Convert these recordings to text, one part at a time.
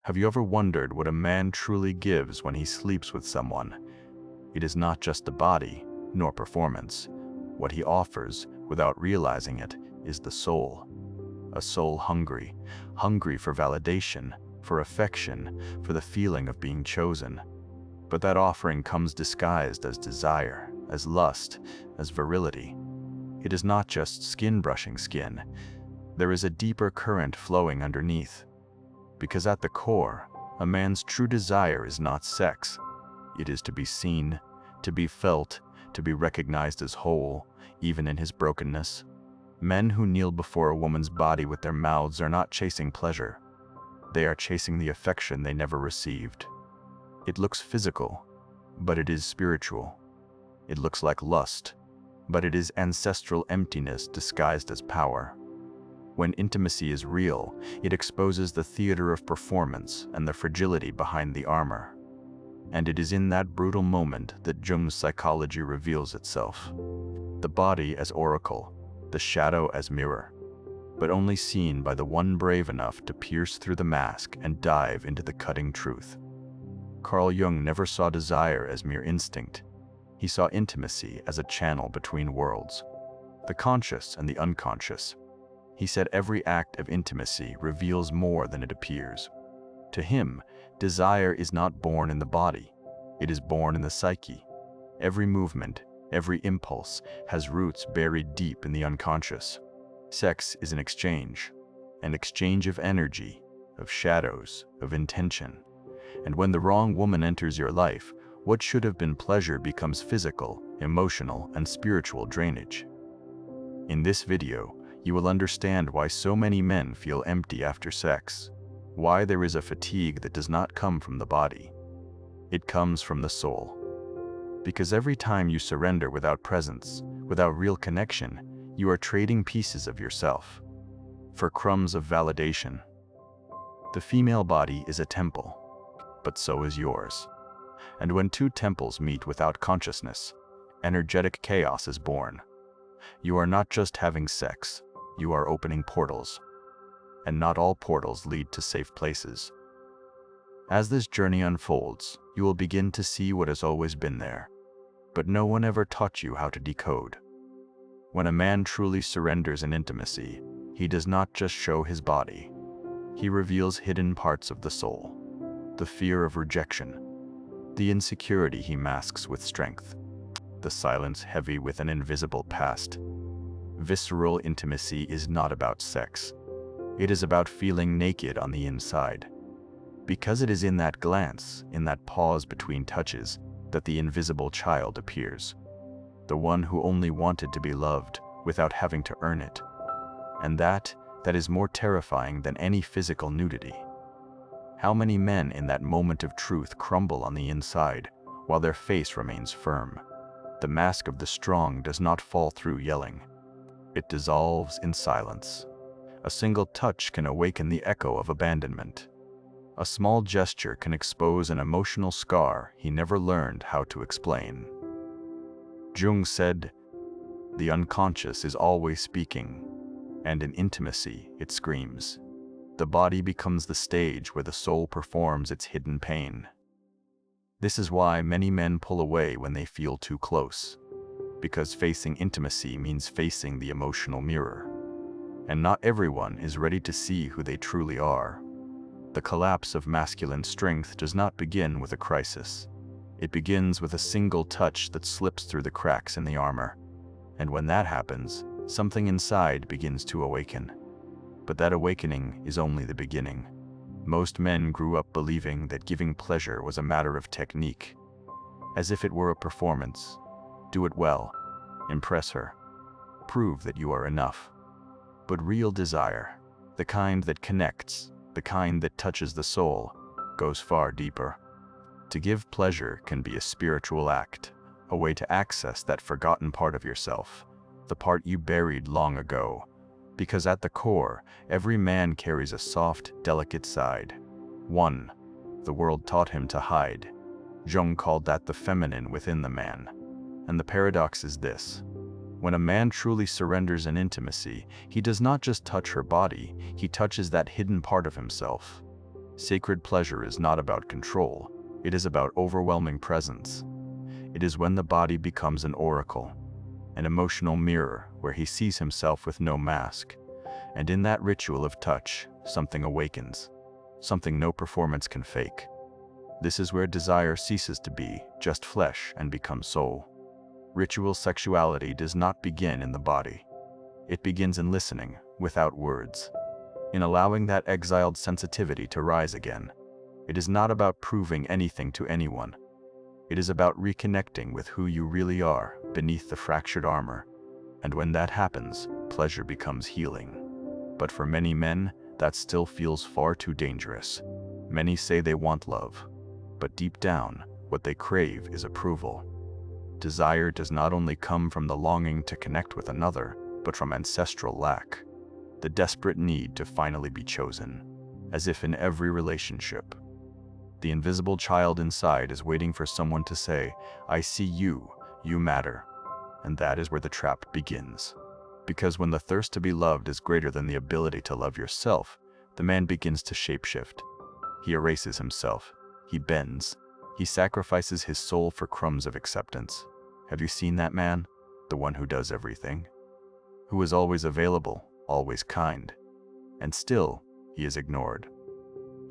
Have you ever wondered what a man truly gives when he sleeps with someone? It is not just the body, nor performance. What he offers, without realizing it, is the soul. A soul hungry for validation, for affection, for the feeling of being chosen. But that offering comes disguised as desire, as lust, as virility. It is not just skin brushing skin. There is a deeper current flowing underneath. Because at the core, a man's true desire is not sex. It is to be seen, to be felt, to be recognized as whole, even in his brokenness. Men who kneel before a woman's body with their mouths are not chasing pleasure. They are chasing the affection they never received. It looks physical, but it is spiritual. It looks like lust, but it is ancestral emptiness disguised as power. When intimacy is real, it exposes the theater of performance and the fragility behind the armor. And it is in that brutal moment that Jung's psychology reveals itself. The body as oracle, the shadow as mirror, but only seen by the one brave enough to pierce through the mask and dive into the cutting truth. Carl Jung never saw desire as mere instinct. He saw intimacy as a channel between worlds, the conscious and the unconscious. He said every act of intimacy reveals more than it appears. To him, desire is not born in the body. It is born in the psyche. Every movement, every impulse has roots buried deep in the unconscious. Sex is an exchange of energy, of shadows, of intention. And when the wrong woman enters your life, what should have been pleasure becomes physical, emotional, and spiritual drainage. In this video, you will understand why so many men feel empty after sex, why there is a fatigue that does not come from the body. It comes from the soul. Because every time you surrender without presence, without real connection, you are trading pieces of yourself for crumbs of validation. The female body is a temple, but so is yours. And when two temples meet without consciousness, energetic chaos is born. You are not just having sex, you are opening portals. And not all portals lead to safe places. As this journey unfolds, you will begin to see what has always been there, but no one ever taught you how to decode. When a man truly surrenders in intimacy, he does not just show his body. He reveals hidden parts of the soul, the fear of rejection, the insecurity he masks with strength, the silence heavy with an invisible past. Visceral intimacy is not about sex. It is about feeling naked on the inside. Because it is in that glance, in that pause between touches, that the invisible child appears. The one who only wanted to be loved without having to earn it. And that is more terrifying than any physical nudity. How many men in that moment of truth crumble on the inside, while their face remains firm? The mask of the strong does not fall through yelling. It dissolves in silence. A single touch can awaken the echo of abandonment. A small gesture can expose an emotional scar he never learned how to explain. Jung said, "The unconscious is always speaking, and in intimacy it screams." The body becomes the stage where the soul performs its hidden pain. This is why many men pull away when they feel too close, because facing intimacy means facing the emotional mirror. And not everyone is ready to see who they truly are. The collapse of masculine strength does not begin with a crisis. It begins with a single touch that slips through the cracks in the armor. And when that happens, something inside begins to awaken. But that awakening is only the beginning. Most men grew up believing that giving pleasure was a matter of technique, as if it were a performance. Do it well, impress her, prove that you are enough. But real desire, the kind that connects, the kind that touches the soul, goes far deeper. To give pleasure can be a spiritual act, a way to access that forgotten part of yourself, the part you buried long ago. Because at the core, every man carries a soft, delicate side. One the world taught him to hide. Jung called that the feminine within the man. And the paradox is this: when a man truly surrenders in intimacy, he does not just touch her body, he touches that hidden part of himself. Sacred pleasure is not about control, it is about overwhelming presence. It is when the body becomes an oracle, an emotional mirror where he sees himself with no mask. And in that ritual of touch, something awakens, something no performance can fake. This is where desire ceases to be just flesh and becomes soul. Ritual sexuality does not begin in the body. It begins in listening, without words, in allowing that exiled sensitivity to rise again. It is not about proving anything to anyone. It is about reconnecting with who you really are beneath the fractured armor. And when that happens, pleasure becomes healing. But for many men, that still feels far too dangerous. Many say they want love, but deep down, what they crave is approval. Desire does not only come from the longing to connect with another, but from ancestral lack. The desperate need to finally be chosen, as if in every relationship, the invisible child inside is waiting for someone to say, "I see you, you matter." And that is where the trap begins. Because when the thirst to be loved is greater than the ability to love yourself, the man begins to shapeshift. He erases himself, he bends, he sacrifices his soul for crumbs of acceptance. Have you seen that man? The one who does everything? Who is always available, always kind. And still, he is ignored.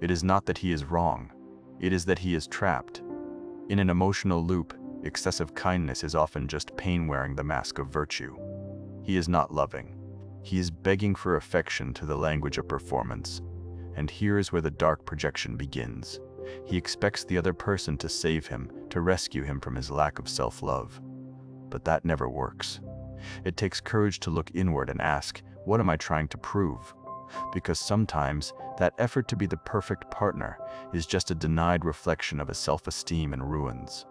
It is not that he is wrong. It is that he is trapped. In an emotional loop, excessive kindness is often just pain wearing the mask of virtue. He is not loving. He is begging for affection to the language of performance. And here is where the dark projection begins. He expects the other person to save him, to rescue him from his lack of self-love. But that never works. It takes courage to look inward and ask, what am I trying to prove? Because sometimes that effort to be the perfect partner is just a denied reflection of a self-esteem in ruins.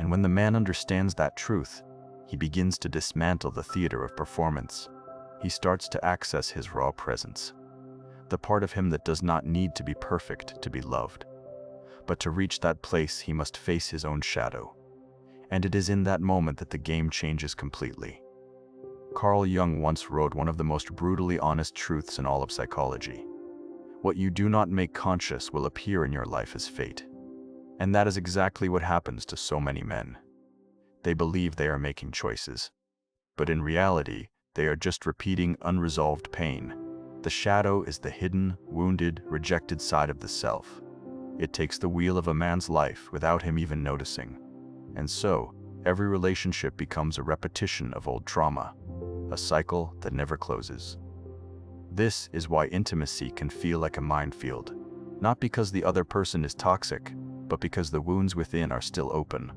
And when the man understands that truth, he begins to dismantle the theater of performance. He starts to access his raw presence, the part of him that does not need to be perfect to be loved. But to reach that place, he must face his own shadow. And it is in that moment that the game changes completely. Carl Jung once wrote one of the most brutally honest truths in all of psychology. What you do not make conscious will appear in your life as fate. And that is exactly what happens to so many men. They believe they are making choices. But in reality, they are just repeating unresolved pain. The shadow is the hidden, wounded, rejected side of the self. It takes the wheel of a man's life without him even noticing. And so, every relationship becomes a repetition of old trauma. A cycle that never closes. This is why intimacy can feel like a minefield, not because the other person is toxic, but because the wounds within are still open.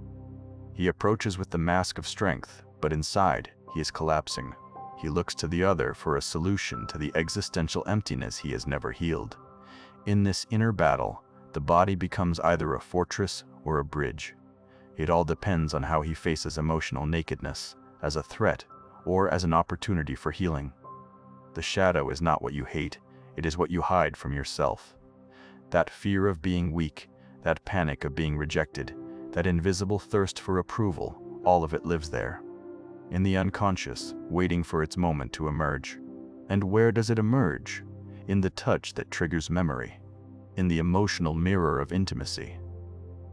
He approaches with the mask of strength, but inside, he is collapsing. He looks to the other for a solution to the existential emptiness he has never healed. In this inner battle, the body becomes either a fortress or a bridge. It all depends on how he faces emotional nakedness, as a threat or as an opportunity for healing. The shadow is not what you hate, it is what you hide from yourself. That fear of being weak, that panic of being rejected, that invisible thirst for approval, all of it lives there. In the unconscious, waiting for its moment to emerge. And where does it emerge? In the touch that triggers memory. In the emotional mirror of intimacy.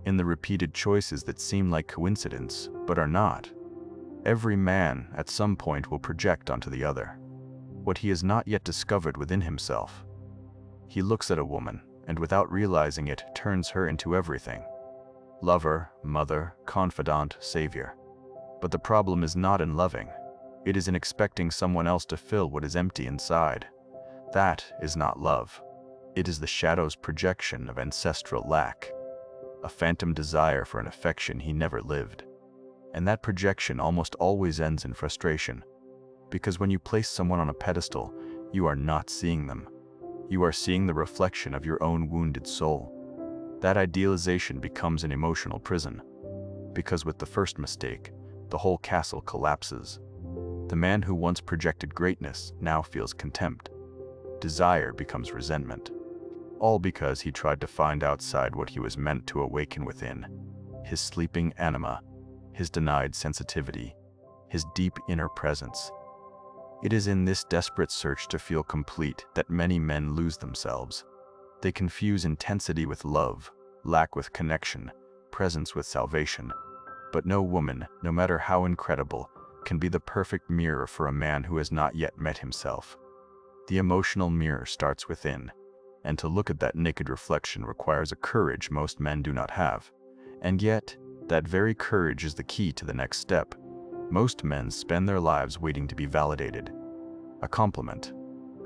In the repeated choices that seem like coincidence, but are not. Every man, at some point, will project onto the other what he has not yet discovered within himself. He looks at a woman, and without realizing it, turns her into everything. Lover, mother, confidant, savior. But the problem is not in loving. It is in expecting someone else to fill what is empty inside. That is not love. It is the shadow's projection of ancestral lack. A phantom desire for an affection he never lived. And that projection almost always ends in frustration. Because when you place someone on a pedestal, you are not seeing them. You are seeing the reflection of your own wounded soul. That idealization becomes an emotional prison. Because with the first mistake, the whole castle collapses. The man who once projected greatness now feels contempt. Desire becomes resentment. All because he tried to find outside what he was meant to awaken within. His sleeping anima, his denied sensitivity, his deep inner presence. It is in this desperate search to feel complete that many men lose themselves. They confuse intensity with love, lack with connection, presence with salvation. But no woman, no matter how incredible, can be the perfect mirror for a man who has not yet met himself. The emotional mirror starts within, and to look at that naked reflection requires a courage most men do not have. And yet, that very courage is the key to the next step. Most men spend their lives waiting to be validated. A compliment,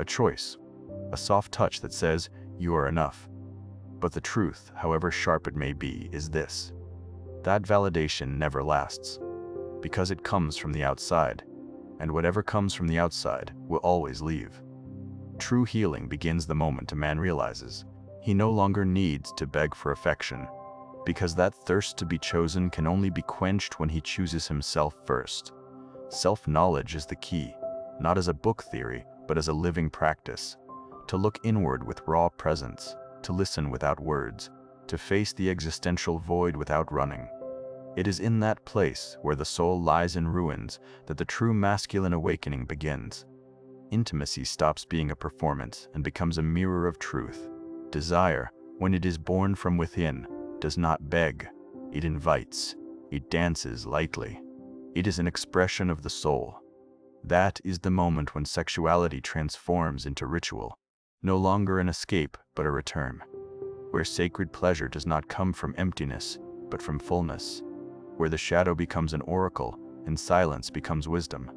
a choice, a soft touch that says, "You are enough." But the truth, however sharp it may be, is this: that validation never lasts, because it comes from the outside, and whatever comes from the outside will always leave. True healing begins the moment a man realizes he no longer needs to beg for affection, because that thirst to be chosen can only be quenched when he chooses himself first. Self-knowledge is the key, not as a book theory, but as a living practice. To look inward with raw presence, to listen without words, to face the existential void without running. It is in that place where the soul lies in ruins that the true masculine awakening begins. Intimacy stops being a performance and becomes a mirror of truth. Desire, when it is born from within, does not beg, it invites, it dances lightly. It is an expression of the soul. That is the moment when sexuality transforms into ritual, no longer an escape but a return, where sacred pleasure does not come from emptiness but from fullness, where the shadow becomes an oracle and silence becomes wisdom.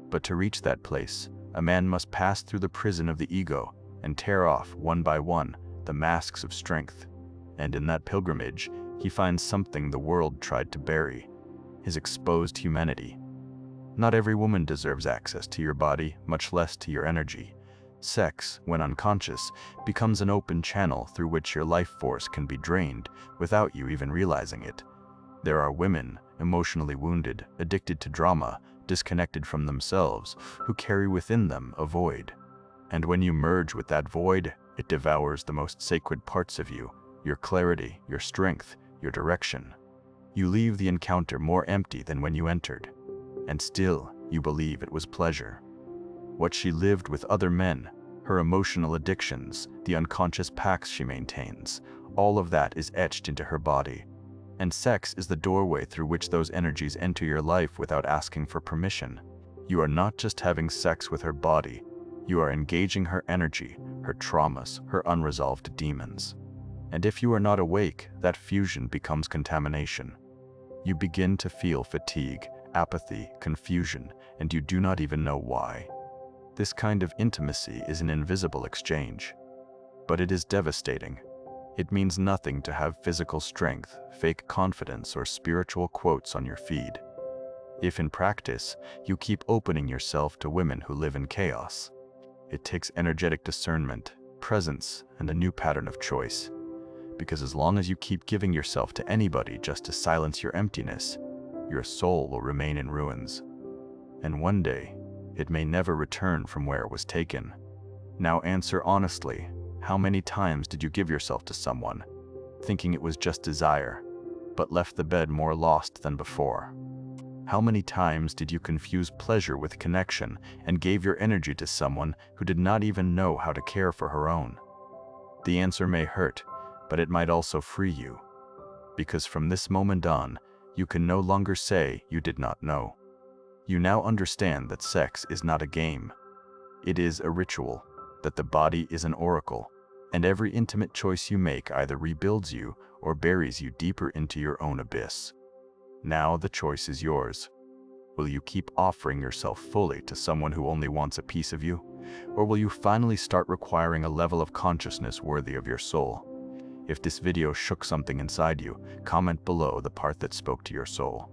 But to reach that place, a man must pass through the prison of the ego and tear off, one by one, the masks of strength. And in that pilgrimage, he finds something the world tried to bury: his exposed humanity. Not every woman deserves access to your body, much less to your energy. Sex, when unconscious, becomes an open channel through which your life force can be drained without you even realizing it. There are women, emotionally wounded, addicted to drama, disconnected from themselves, who carry within them a void. And when you merge with that void, it devours the most sacred parts of you, your clarity, your strength, your direction. You leave the encounter more empty than when you entered, and still you believe it was pleasure. What she lived with other men, her emotional addictions, the unconscious pacts she maintains, all of that is etched into her body. And sex is the doorway through which those energies enter your life without asking for permission. You are not just having sex with her body, you are engaging her energy, her traumas, her unresolved demons. And if you are not awake, that fusion becomes contamination. You begin to feel fatigue, apathy, confusion, and you do not even know why. This kind of intimacy is an invisible exchange, but it is devastating. It means nothing to have physical strength, fake confidence, or spiritual quotes on your feed, if in practice you keep opening yourself to women who live in chaos. It takes energetic discernment, presence, and a new pattern of choice. Because as long as you keep giving yourself to anybody just to silence your emptiness, your soul will remain in ruins. And one day, it may never return from where it was taken. Now answer honestly, how many times did you give yourself to someone, thinking it was just desire, but left the bed more lost than before? How many times did you confuse pleasure with connection and gave your energy to someone who did not even know how to care for her own? The answer may hurt, but it might also free you. Because from this moment on, you can no longer say you did not know. You now understand that sex is not a game. It is a ritual, that the body is an oracle, and every intimate choice you make either rebuilds you or buries you deeper into your own abyss. Now the choice is yours. Will you keep offering yourself fully to someone who only wants a piece of you? Or will you finally start requiring a level of consciousness worthy of your soul? If this video shook something inside you, comment below the part that spoke to your soul.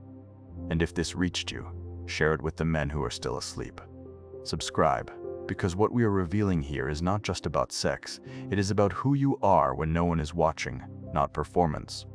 And if this reached you, share it with the men who are still asleep. Subscribe, because what we are revealing here is not just about sex, it is about who you are when no one is watching, not performance.